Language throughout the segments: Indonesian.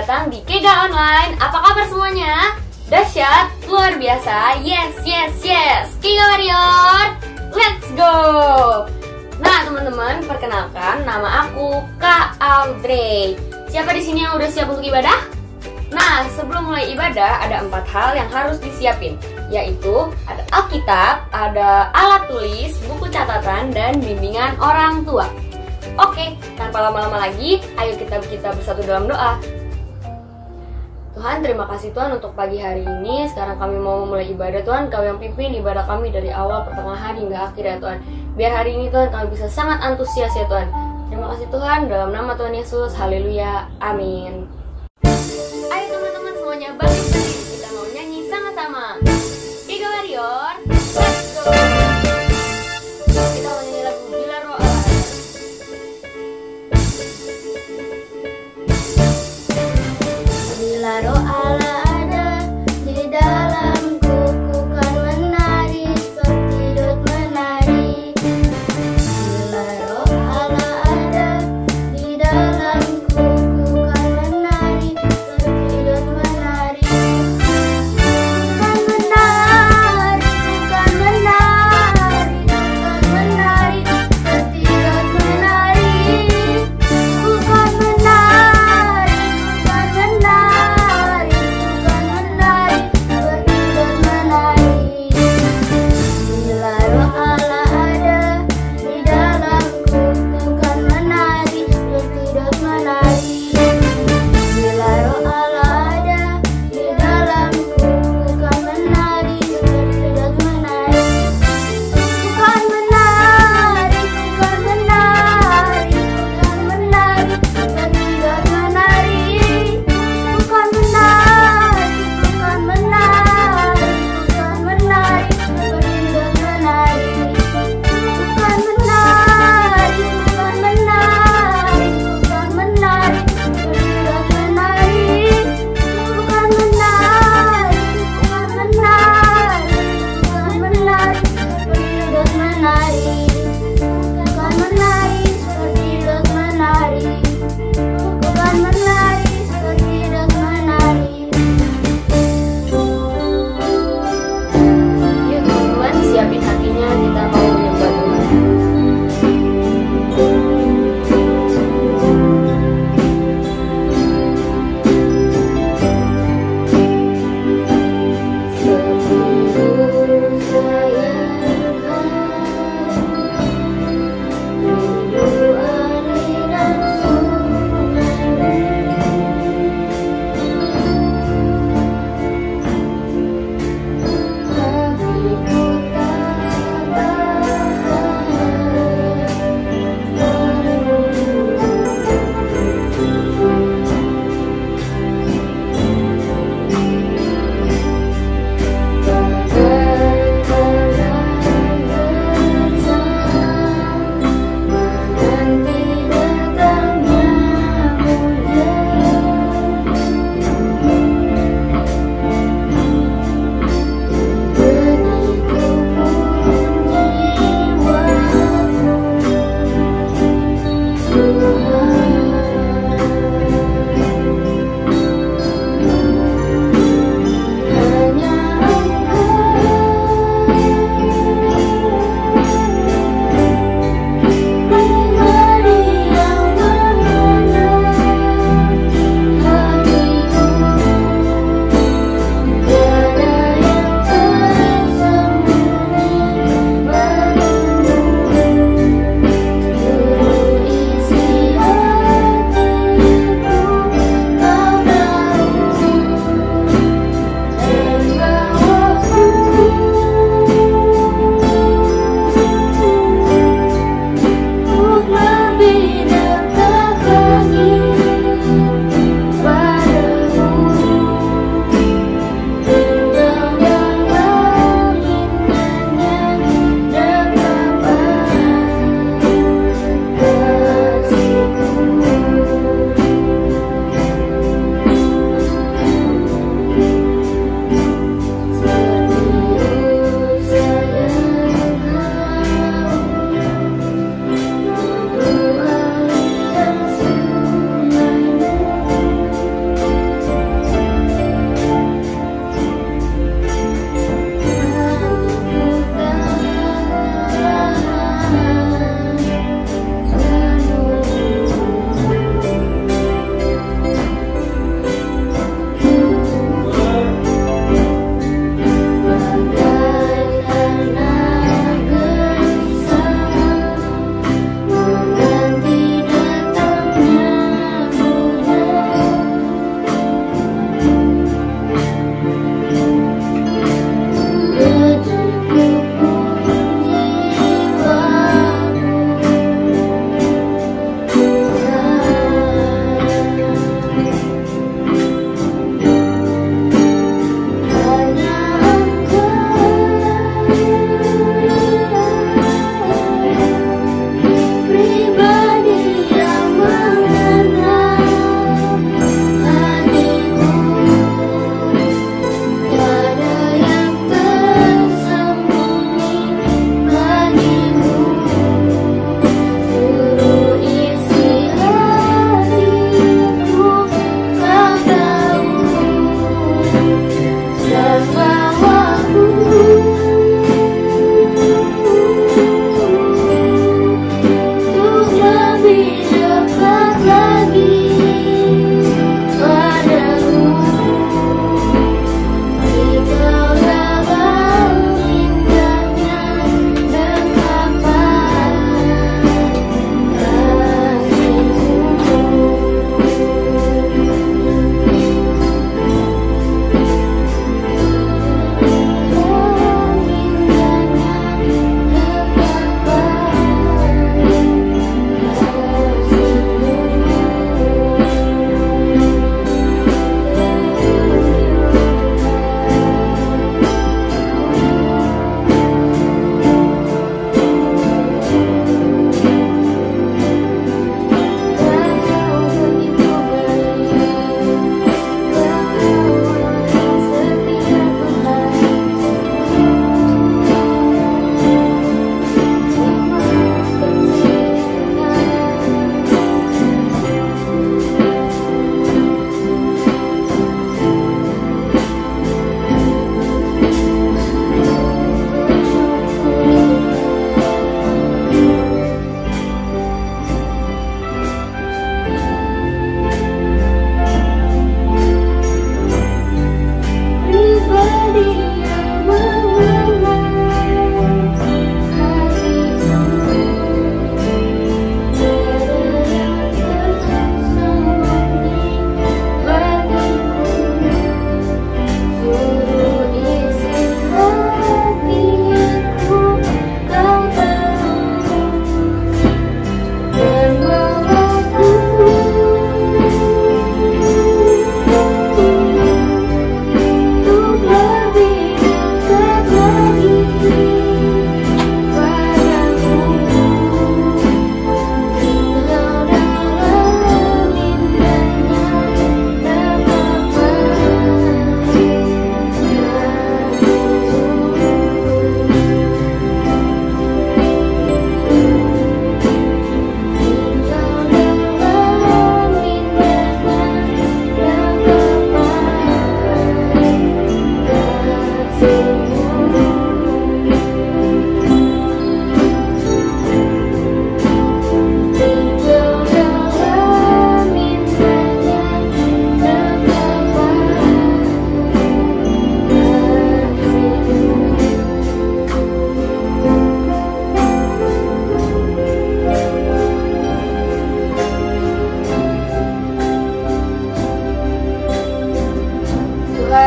datang di Kega Online. Apa kabar semuanya? Dahsyat, luar biasa, yes, yes, yes. Kega Warrior, let's go. Nah teman-teman, perkenalkan nama aku Kak Audrey. Siapa di sini yang udah siap untuk ibadah? Nah, sebelum mulai ibadah ada 4 hal yang harus disiapin, yaitu ada Alkitab, ada alat tulis, buku catatan, dan bimbingan orang tua. Oke, tanpa lama-lama lagi, ayo kita bersatu dalam doa. Tuhan, terima kasih Tuhan untuk pagi hari ini. Sekarang kami mau memulai ibadah Tuhan. Kau yang pimpin ibadah kami dari awal, pertengahan, hingga akhir ya Tuhan. Biar hari ini Tuhan kami bisa sangat antusias ya Tuhan. Terima kasih Tuhan, dalam nama Tuhan Yesus, haleluya, amin. Ayo teman-teman semuanya bangkit berdiri, kita mau nyanyi sama-sama. Kega Warrior, let's go. Kita mau nyanyi lagu Bila Roh Allah Ada. Bila Roh Allah ada di dalamku, ku kan menari seperti dut menari. Bila Roh Allah ada di dalamku, ku kan menari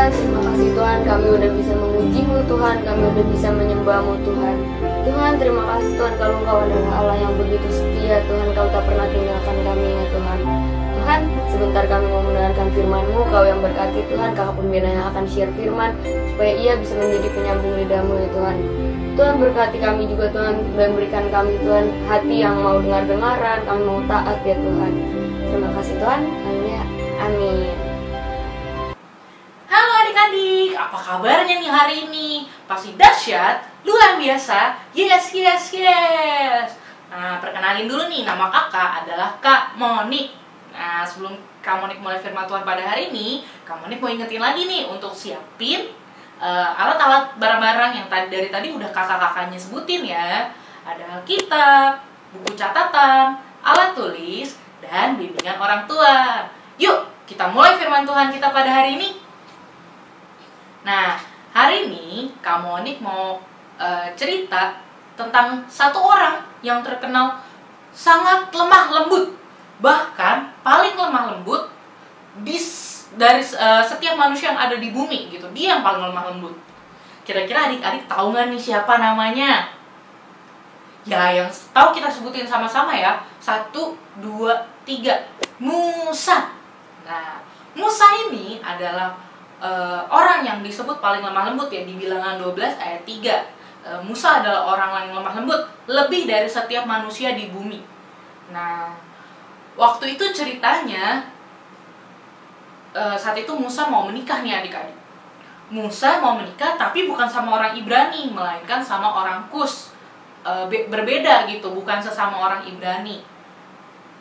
Tuhan, terima kasih Tuhan, kami udah bisa memuji-Mu Tuhan, kami udah bisa menyembah-Mu Tuhan. Tuhan, terima kasih Tuhan, kalau Engkau adalah Allah yang begitu setia Tuhan, Kau tak pernah tinggalkan kami ya Tuhan. Tuhan, sebentar kami mau mendengarkan firman-Mu, Kau yang berkati Tuhan, kakak pembina yang akan share firman, supaya ia bisa menjadi penyambung lidah-Mu ya Tuhan. Tuhan, berkati kami juga Tuhan, dan berikan kami Tuhan hati yang mau dengar-dengaran, kami mau taat ya Tuhan. Terima kasih Tuhan, haleluya, amin. Halo adik-adik, apa kabarnya nih hari ini? Pasti dahsyat, luar biasa, yes, yes, yes. Nah, perkenalin dulu nih, nama kakak adalah Kak Monik. Nah, sebelum Kak Monik mulai firman Tuhan pada hari ini, Kak Monik mau ingetin lagi nih untuk siapin alat-alat barang-barang yang dari tadi udah kakak-kakaknya sebutin ya. Ada Alkitab, buku catatan, alat tulis, dan bimbingan orang tua. Yuk, kita mulai firman Tuhan kita pada hari ini. Nah, hari ini Kak Monik mau cerita tentang satu orang yang terkenal sangat lemah lembut. Bahkan paling lemah lembut dari setiap manusia yang ada di bumi gitu. Dia yang paling lemah lembut. Kira-kira adik-adik tahu nggak nih siapa namanya? Ya, yang tahu kita sebutin sama-sama ya. 1, 2, 3. Musa. Nah, Musa ini adalah orang yang disebut paling lemah lembut ya, di Bilangan 12 ayat 3. Musa adalah orang yang lemah lembut lebih dari setiap manusia di bumi. Nah, waktu itu ceritanya saat itu Musa mau menikah nih adik-adik. Musa mau menikah tapi bukan sama orang Ibrani, melainkan sama orang Kus. Berbeda gitu, bukan sesama orang Ibrani.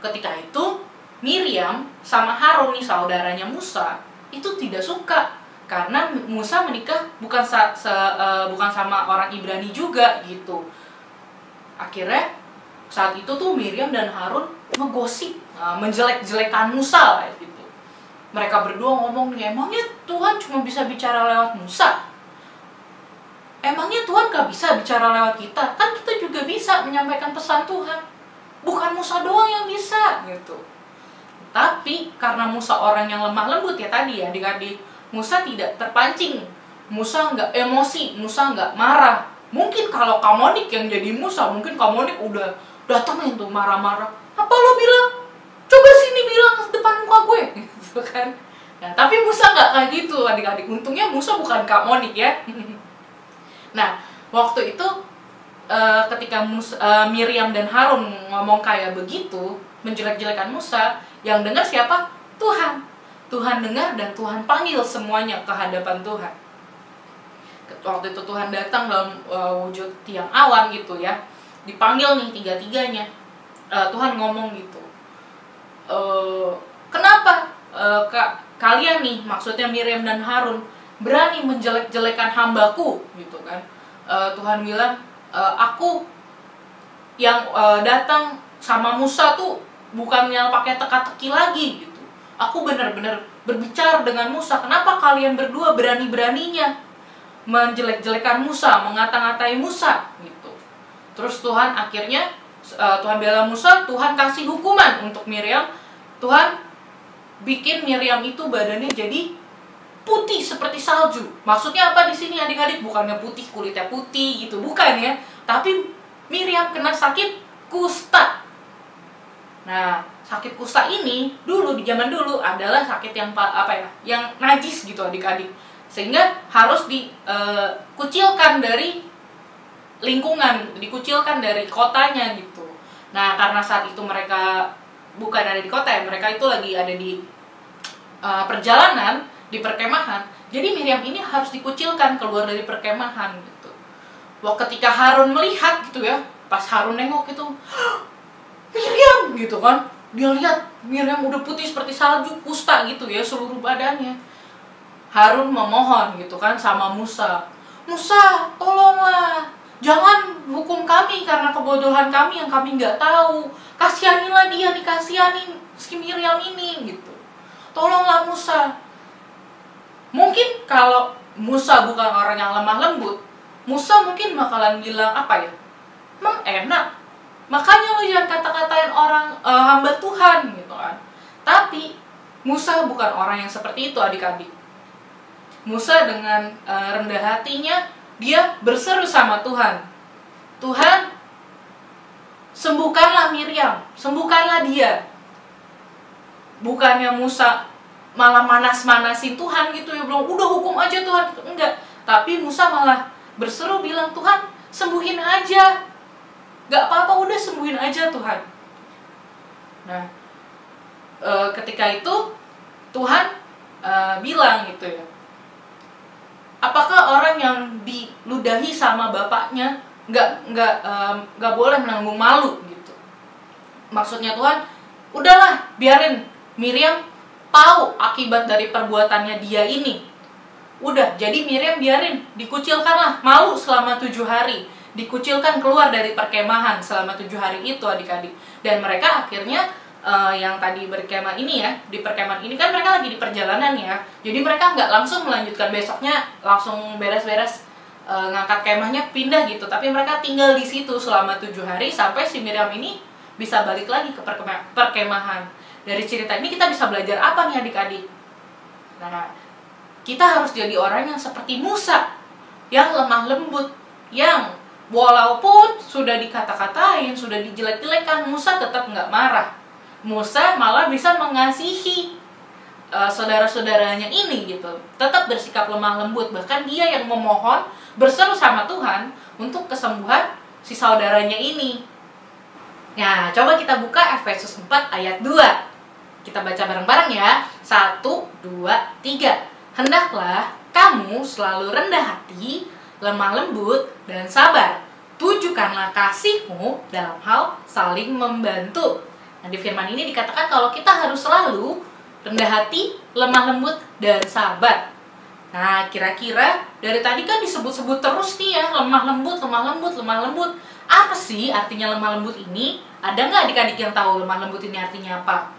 Ketika itu Miriam sama Harun nih saudaranya Musa itu tidak suka karena Musa menikah bukan sama orang Ibrani juga gitu. Akhirnya saat itu tuh Miriam dan Harun ngegosip, menjelek-jelekan Musa lah gitu. Mereka berdua ngomong nih, emangnya Tuhan cuma bisa bicara lewat Musa? Emangnya Tuhan gak bisa bicara lewat kita? Kan kita juga bisa menyampaikan pesan Tuhan. Bukan Musa doang yang bisa gitu. Tapi karena Musa orang yang lemah lembut ya tadi ya adik-adik, Musa tidak terpancing, Musa nggak emosi, Musa nggak marah. Mungkin kalau Kak Monik yang jadi Musa, mungkin Kak Monik udah datangin tuh marah-marah. Apa lo bilang? Coba sini bilang depan muka gue, gitu kan? Nah, tapi Musa nggak kayak gitu adik-adik. Untungnya Musa bukan Kak Monik ya. Nah, waktu itu ketika Miriam dan Harun ngomong kayak begitu, menjelek-jelekan Musa, yang dengar siapa? Tuhan. Tuhan dengar dan Tuhan panggil semuanya ke hadapan Tuhan. Waktu itu Tuhan datang dalam wujud tiang awan gitu ya. Dipanggil nih tiga-tiganya. Tuhan ngomong gitu. Kenapa kalian nih, maksudnya Miriam dan Harun, berani menjelek-jelekan hambaku gitu kan? Tuhan bilang, aku yang datang sama Musa tuh bukannya pakai teka-teki lagi gitu. Aku benar-benar berbicara dengan Musa. Kenapa kalian berdua berani-beraninya menjelek-jelekan Musa, mengata-ngatai Musa gitu. Terus Tuhan akhirnya Tuhan bela Musa, Tuhan kasih hukuman untuk Miriam. Tuhan bikin Miriam itu badannya jadi putih seperti salju. Maksudnya apa di sini adik-adik? Bukannya putih kulitnya putih gitu, bukan ya. Tapi Miriam kena sakit kusta. Nah, sakit kusta ini di zaman dulu adalah sakit yang yang najis gitu adik-adik. Sehingga harus dikucilkan dari lingkungan, dikucilkan dari kotanya gitu. Nah, karena saat itu mereka bukan ada di kota ya, mereka itu lagi ada di perjalanan, di perkemahan. Jadi Miriam ini harus dikucilkan keluar dari perkemahan gitu. Ketika Harun melihat gitu ya, pas Harun nengok itu, Miriam gitu kan, dia lihat Miriam udah putih seperti salju, kusta gitu ya seluruh badannya. Harun memohon gitu kan sama Musa, Musa tolonglah, jangan hukum kami karena kebodohan kami yang kami nggak tahu. Kasihanilah dia, dikasihanin si Miriam ini gitu. Tolonglah Musa. Mungkin kalau Musa bukan orang yang lemah lembut, Musa mungkin bakalan bilang apa ya? Emang enak, makanya lu jangan kata-katain orang hamba Tuhan gitu kan. Tapi Musa bukan orang yang seperti itu adik-adik. Musa dengan rendah hatinya dia berseru sama Tuhan. Tuhan, sembuhkanlah Miriam, sembuhkanlah dia. Bukannya Musa malah manas-manasin Tuhan gitu ya, bilang udah hukum aja Tuhan. Enggak, tapi Musa malah berseru bilang, Tuhan sembuhin aja, gak apa-apa, udah sembuhin aja Tuhan. Nah, ketika itu Tuhan bilang gitu ya, apakah orang yang diludahi sama bapaknya nggak boleh menanggung malu gitu? Maksudnya Tuhan, udahlah biarin Miriam tahu akibat dari perbuatannya dia ini. Udah, jadi Miriam biarin, dikucilkanlah, malu selama 7 hari, dikucilkan keluar dari perkemahan selama 7 hari itu adik-adik. Dan mereka akhirnya yang tadi berkemah ini ya, di perkemahan ini kan mereka lagi di perjalanan ya, jadi mereka nggak langsung melanjutkan besoknya langsung beres-beres ngangkat kemahnya pindah gitu, tapi mereka tinggal di situ selama 7 hari sampai si Miriam ini bisa balik lagi ke perkemahan. Dari cerita ini kita bisa belajar apa nih adik-adik? Nah, kita harus jadi orang yang seperti Musa, yang lemah lembut, yang walaupun sudah dikata-katain, sudah dijelek-jelekan, Musa tetap nggak marah. Musa malah bisa mengasihi saudara-saudaranya ini gitu, tetap bersikap lemah lembut. Bahkan dia yang memohon, berseru sama Tuhan untuk kesembuhan si saudaranya ini. Nah, coba kita buka Efesus 4 ayat 2. Kita baca bareng-bareng ya. 1, 2, 3. Hendaklah kamu selalu rendah hati, lemah lembut, dan sabar. Tunjukkanlah kasihmu dalam hal saling membantu. Nah, di firman ini dikatakan kalau kita harus selalu rendah hati, lemah lembut, dan sabar. Nah, kira-kira dari tadi kan disebut-sebut terus nih ya, lemah lembut, lemah lembut, lemah lembut. Apa sih artinya lemah lembut ini? Ada nggak adik-adik yang tahu lemah lembut ini artinya apa?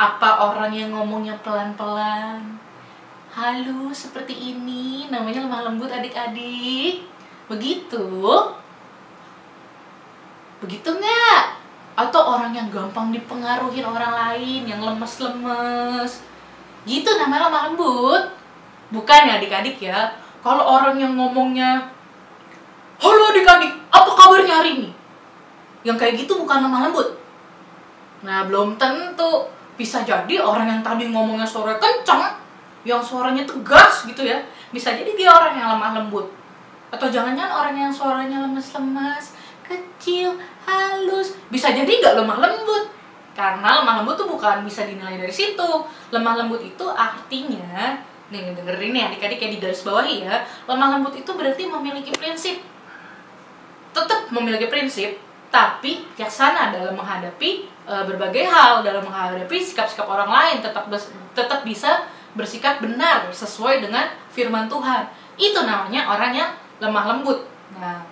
Apa orang yang ngomongnya pelan-pelan, halus seperti ini, namanya lemah lembut adik-adik? Begitu? Begitu nggak? Atau orang yang gampang dipengaruhi orang lain, yang lemes-lemes, gitu namanya lemah lembut? Bukan ya adik-adik ya. Kalau orang yang ngomongnya, halo adik-adik, apa kabarnya hari ini? Yang kayak gitu bukan lemah lembut. Nah, belum tentu. Bisa jadi orang yang tadi ngomongnya suara kencang, yang suaranya tegas gitu ya, bisa jadi dia orang yang lemah lembut. Atau jangan-jangan orang yang suaranya lemes-lemes, kecil, halus, bisa jadi nggak lemah lembut. Karena lemah lembut tuh bukan bisa dinilai dari situ. Lemah lembut itu artinya, nih dengerin nih adik-adik kayak di garis bawahi ya, lemah lembut itu berarti memiliki prinsip. Tetap memiliki prinsip, tapi bijaksana dalam menghadapi berbagai hal, dalam menghadapi sikap-sikap orang lain, tetap bisa bersikap benar sesuai dengan firman Tuhan. Itu namanya orang yang lemah lembut. Nah,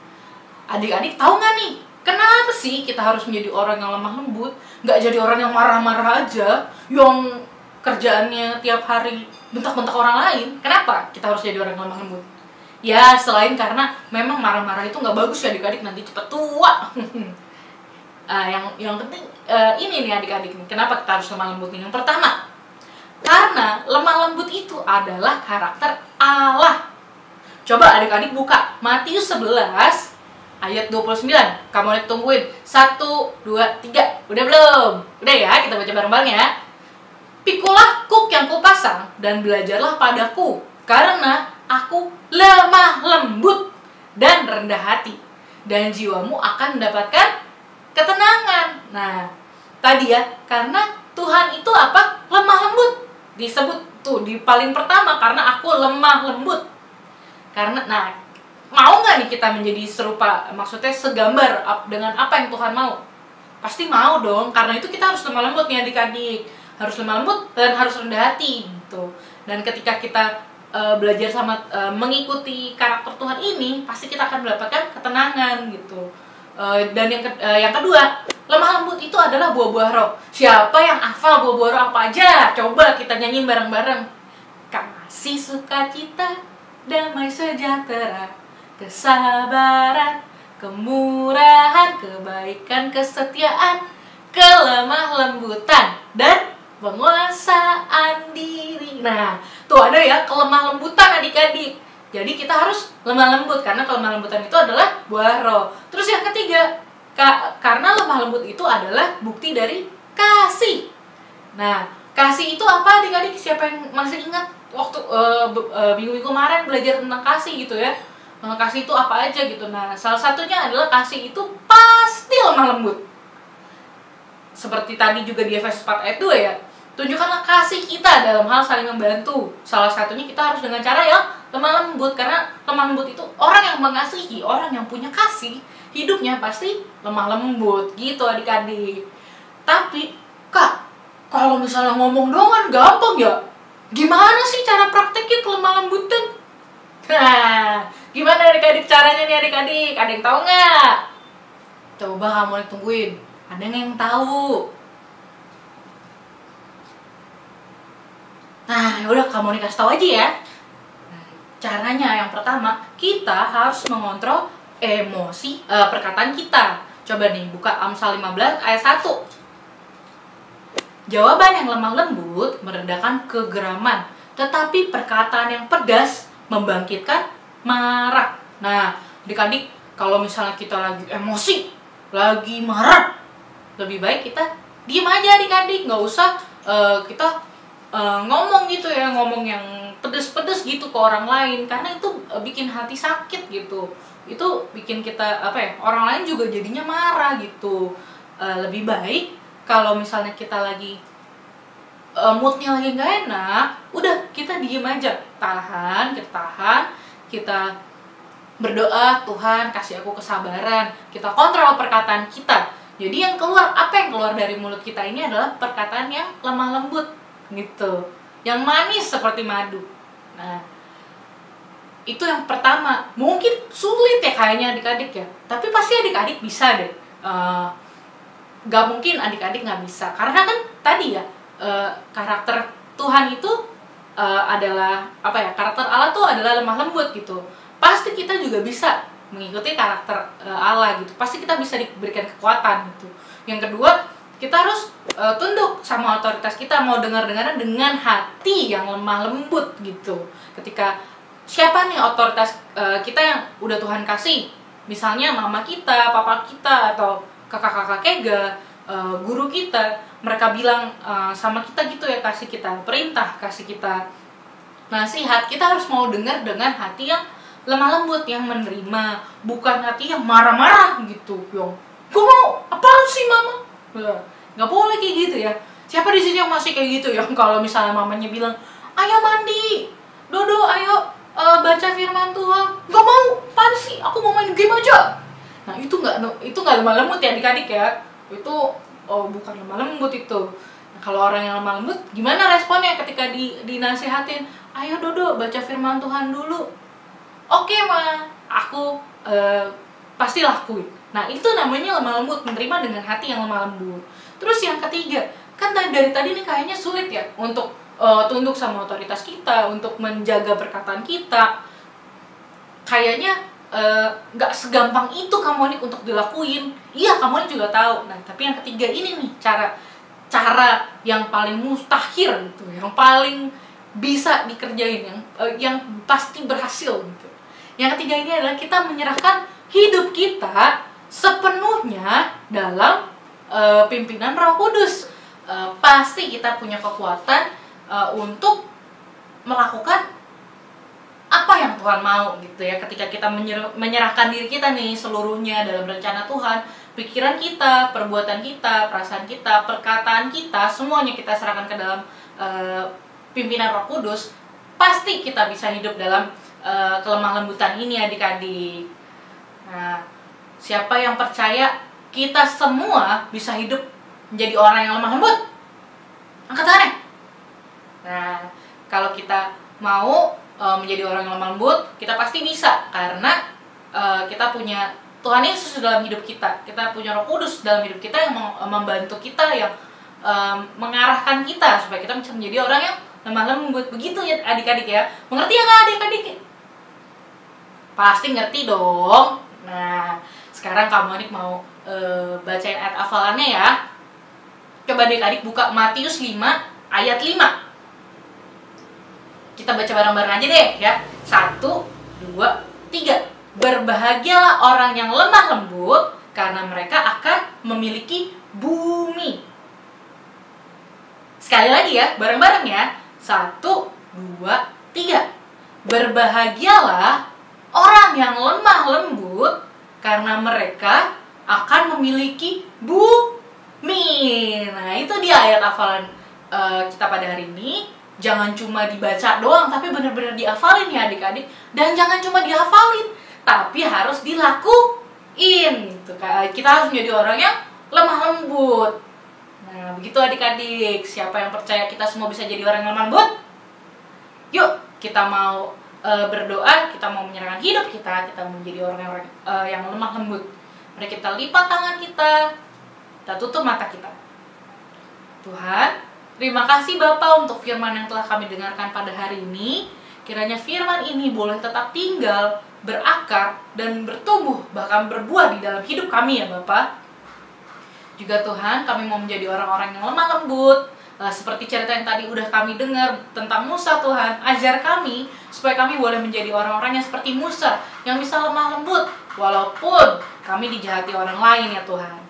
adik-adik tahu nggak nih, kenapa sih kita harus menjadi orang yang lemah lembut? Nggak jadi orang yang marah-marah aja, yang kerjaannya tiap hari bentak-bentak orang lain. Kenapa kita harus jadi orang yang lemah lembut? Ya, selain karena memang marah-marah itu nggak bagus ya adik-adik, nanti cepet tua. Yang penting ini nih adik-adik nih, kenapa kita harus lemah lembut nih? Yang pertama, karena lemah lembut itu adalah karakter Allah. Coba adik-adik buka Matius 11 ayat 29. Kamu lihat, tungguin 1, 2, 3. Udah belum? Udah ya, kita baca bareng-bareng ya. Pikulah kuk yang kupasang dan belajarlah padaku, karena aku lemah lembut dan rendah hati, dan jiwamu akan mendapatkan ketenangan. Nah, tadi ya, karena Tuhan itu apa? Lemah lembut. Disebut tuh di paling pertama, karena aku lemah lembut. Karena, nah, mau nggak nih kita menjadi serupa, maksudnya segambar dengan apa yang Tuhan mau? Pasti mau dong, karena itu kita harus lemah lembut nih adik-adik. Harus lemah lembut dan harus rendah hati gitu. Dan ketika kita belajar sama mengikuti karakter Tuhan ini, pasti kita akan mendapatkan ketenangan gitu. Dan yang kedua, lemah lembut itu adalah buah-buah roh. Siapa yang hafal buah-buah roh apa aja? Coba kita nyanyiin bareng-bareng. Kasih, sukacita, damai sejahtera, kesabaran, kemurahan, kebaikan, kesetiaan, kelemah lembutan, dan penguasaan diri. Nah, tuh ada ya kelemah lembutan adik-adik. Jadi kita harus lemah lembut karena kelemah lembutan itu adalah buah roh. Terus yang ketiga, karena lemah lembut itu adalah bukti dari kasih. Nah, kasih itu apa adik-adik? Siapa yang masih ingat waktu minggu-minggu kemarin belajar tentang kasih gitu ya? Kasih itu apa aja gitu. Nah, salah satunya adalah kasih itu pasti lemah lembut. Seperti tadi juga di Efesus 4 ayat 2 ya. Tunjukkanlah kasih kita dalam hal saling membantu. Salah satunya kita harus dengan cara yang lemah lembut. Karena lemah lembut itu orang yang mengasihi, orang yang punya kasih, hidupnya pasti lemah lembut gitu adik-adik. Tapi Kak, kalau misalnya ngomong doang kan gampang ya. Gimana sih cara prakteknya kelemah lembutan? Nah, gimana adik-adik caranya nih adik-adik? Ada yang tahu nggak? Coba kamu tungguin. Ada yang tahu? Nah, yaudah kamu kasih tahu aja ya. Nah, caranya yang pertama, kita harus mengontrol emosi perkataan kita. Coba nih, buka Amsal 15 ayat 1. Jawaban yang lemah lembut meredakan kegeraman, tetapi perkataan yang pedas membangkitkan marah. Nah, adik-adik, kalau misalnya kita lagi emosi, lagi marah, lebih baik kita diem aja adik-adik, nggak usah kita ngomong gitu ya, ngomong yang pedes-pedes gitu ke orang lain, karena itu bikin hati sakit gitu. Itu bikin kita orang lain juga jadinya marah gitu. Lebih baik kalau misalnya kita lagi moodnya lagi nggak enak, udah kita diem aja, kita berdoa, Tuhan kasih aku kesabaran, kita kontrol perkataan kita. Jadi yang keluar, apa yang keluar dari mulut kita ini adalah perkataan yang lemah lembut gitu, yang manis seperti madu. Nah, itu yang pertama. Mungkin sulit ya kayaknya adik-adik ya, tapi pasti adik-adik bisa deh. Gak mungkin adik-adik nggak bisa, karena kan tadi ya karakter Tuhan itu adalah karakter Allah tuh adalah lemah lembut gitu. Pasti kita juga bisa mengikuti karakter Allah gitu. Pasti kita bisa diberikan kekuatan gitu. Yang kedua, kita harus tunduk sama otoritas kita, mau dengar-dengaran dengan hati yang lemah lembut gitu. Ketika siapa nih otoritas kita yang udah Tuhan kasih, misalnya mama kita, papa kita, atau kakak-kakak kega, guru kita, mereka bilang sama kita gitu ya, kasih kita perintah, kasih kita nasihat, kita harus mau dengar dengan hati yang lemah lembut, yang menerima, bukan hati yang marah-marah gitu. Yang gue mau apaan sih mama? Nggak boleh kayak gitu ya. Siapa di sini yang masih kayak gitu ya? Kalau misalnya mamanya bilang, ayo mandi, Dodo, ayo baca firman Tuhan, nggak mau, apaan sih? Aku mau main game aja. Nah itu nggak lemah lembut ya adik-adik ya. Itu bukan lemah lembut itu. Nah, kalau orang yang lemah lembut, gimana responnya ketika dinasihatin? Ayo Dodo, baca firman Tuhan dulu. Oke ma, aku pasti lakuin. Nah itu namanya lemah lembut, menerima dengan hati yang lemah lembut. Terus yang ketiga, kan dari tadi nih kayaknya sulit ya untuk tunduk sama otoritas kita, untuk menjaga perkataan kita. Kayaknya nggak segampang itu kamu nih untuk dilakuin. Iya, kamu juga tahu. Nah tapi yang ketiga ini nih cara yang paling mustahil gitu, yang paling bisa dikerjain, yang pasti berhasil gitu. Yang ketiga ini adalah kita menyerahkan hidup kita sepenuhnya dalam pimpinan Roh Kudus. Pasti kita punya kekuatan untuk melakukan apa yang Tuhan mau gitu ya. Ketika kita menyerahkan diri kita nih seluruhnya dalam rencana Tuhan, pikiran kita, perbuatan kita, perasaan kita, perkataan kita, semuanya kita serahkan ke dalam pimpinan Roh Kudus, pasti kita bisa hidup dalam kelemah lembutan ini adik-adik. Nah, siapa yang percaya kita semua bisa hidup menjadi orang yang lemah lembut? Angkat tangannya. Nah, kalau kita mau menjadi orang yang lemah lembut, kita pasti bisa, karena kita punya Tuhan Yesus dalam hidup kita. Kita punya Roh Kudus dalam hidup kita yang membantu kita, yang mengarahkan kita supaya kita bisa menjadi orang yang lemah lembut. Begitu ya adik-adik ya. Mengerti ya nggak adik-adik? Pasti ngerti dong. Nah, sekarang kamu adik mau bacain ayat hafalannya ya. Coba adik-adik buka Matius 5 ayat 5. Kita baca bareng-bareng aja deh ya. 1, 2, 3. Berbahagialah orang yang lemah lembut, karena mereka akan memiliki bumi. Sekali lagi ya, bareng-bareng ya. 1, 2, 3. Berbahagialah orang yang lemah lembut, karena mereka akan memiliki bumi. Nah, itu dia ayat hafalan kita pada hari ini. Jangan cuma dibaca doang, tapi benar-benar dihafalin ya adik-adik. Dan jangan cuma dihafalin, tapi harus dilakuin gitu. Kita harus menjadi orang yang lemah lembut. Nah, begitu adik-adik. Siapa yang percaya kita semua bisa jadi orang yang lemah lembut? Yuk, kita mau berdoa, kita mau menyerahkan hidup kita menjadi orang-orang yang lemah lembut. Mari kita lipat tangan kita tutup mata kita. Tuhan, terima kasih Bapa untuk firman yang telah kami dengarkan pada hari ini. Kiranya firman ini boleh tetap tinggal, berakar, dan bertumbuh, bahkan berbuah di dalam hidup kami ya Bapa. Juga Tuhan, kami mau menjadi orang-orang yang lemah lembut. Seperti cerita yang tadi udah kami dengar tentang Musa, Tuhan, ajar kami supaya kami boleh menjadi orang-orang yang seperti Musa, yang bisa lemah lembut walaupun kami dijahati orang lain ya Tuhan.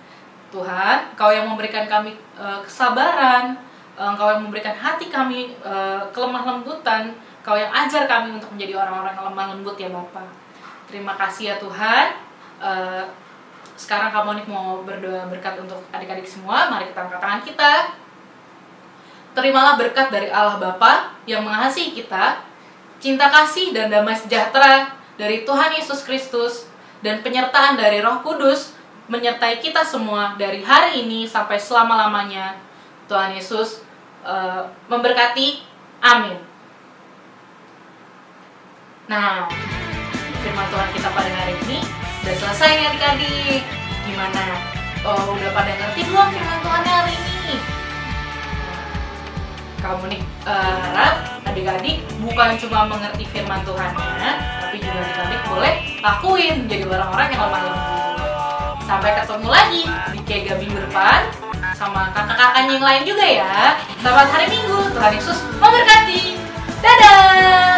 Tuhan, Kau yang memberikan kami kesabaran, Kau yang memberikan hati kami kelemah lembutan, Kau yang ajar kami untuk menjadi orang-orang yang lemah lembut ya Bapa. Terima kasih ya Tuhan. Sekarang Kak Monik mau berdoa berkat untuk adik-adik semua. Mari kita angkat tangan kita. Terimalah berkat dari Allah Bapa yang mengasihi kita, cinta kasih dan damai sejahtera dari Tuhan Yesus Kristus, dan penyertaan dari Roh Kudus menyertai kita semua dari hari ini sampai selama-lamanya. Tuhan Yesus memberkati. Amin. Nah, firman Tuhan kita pada hari ini udah selesai nih adik-adik. Gimana? Udah pada ngerti belum firman Tuhan hari ini? Kamu nih harap adik-adik bukan cuma mengerti firman Tuhannya, tapi juga adik-adik boleh lakuin menjadi orang-orang yang lemah lembut. Sampai ketemu lagi di Kega minggu depan sama kakak-kakaknya yang lain juga ya. Selamat hari Minggu, Tuhan Yesus memberkati. Dadah!